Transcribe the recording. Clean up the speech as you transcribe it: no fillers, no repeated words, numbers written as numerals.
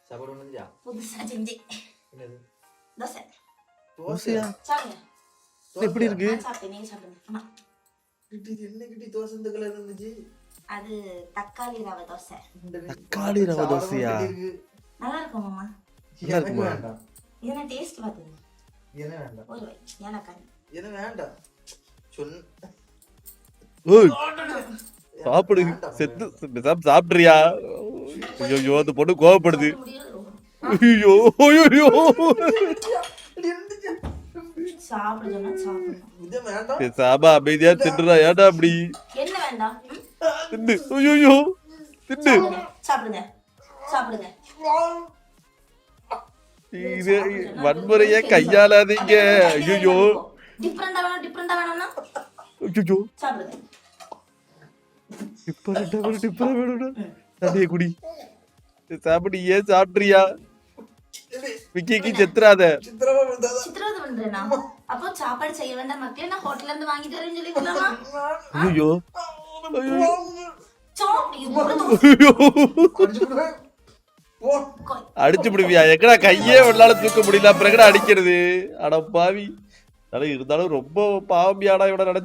சாப்பாடு முடிஞ்சா புதுசா செஞ்சு என்னது தோசை தோசையா சாப்பிடுங்க. எப்படி இருக்கு நான் சாப்பிட்டேன், நீங்க சாப்பிடுங்க. ஆமா. கிட்டி என்ன கிட்டி தோசை இந்த கலர் இருந்துச்சு அது தக்காளி ரவை தோசை. தக்காளி ரவை தோசையா? நல்லா இருக்கும் மாமா. நல்லா இருக்குமா? வேண்டாம் இதை நான் டேஸ்ட் பார்த்தது. என்ன வேண்டாம் ஒரு வை ஏலக்காய். என்ன வேண்டாம் சொன்ன ஓய் சாப்பிடு செத்து சாப்பிட்றியா? ஐயோ அந்த பொண்ணு கோவப்படுது. ஐயோ ஐயோ சாப்பிட சொன்னா சாப்பிடணும். இது வேண்டாம் சாபா அமைதியா தின்னுறா. ஏன்டா அப்படி என்ன வேண்டாம்? தின்னு? ஐயோ தின்னு. சாப்பிடுங்க சாப்பிடுங்க. இது வன்முறைய கையாளாதீங்க. ஐயோ டிஃபரெண்டா வேணும்னா ஐயோ சாப்பிடுங்க. டிப்பரா வேணும்னா தண்ணியை குடி. சாப்பிடு. ஏன் சாப்பிட்றியா? விக்கிக்கு செத்துறாத. சித்திரவதை பண்றேனா? அப்போ சாப்பாடு செய்ய வேண்டாம் மக்களே, நான் ஹோட்டல்ல இருந்து வாங்கிட்டு வரேன்னு சொல்லிருக்கலாமா? ஐயோ அடிச்சு விடுவியா? எங்கடா கையே வெள்ளால தூக்க முடியல, அப்புறம் எங்கடா அடிக்கிறது? அட பாவி. இருந்தாலும் ரொம்ப பாவமியாடா இவட நினைச்சு.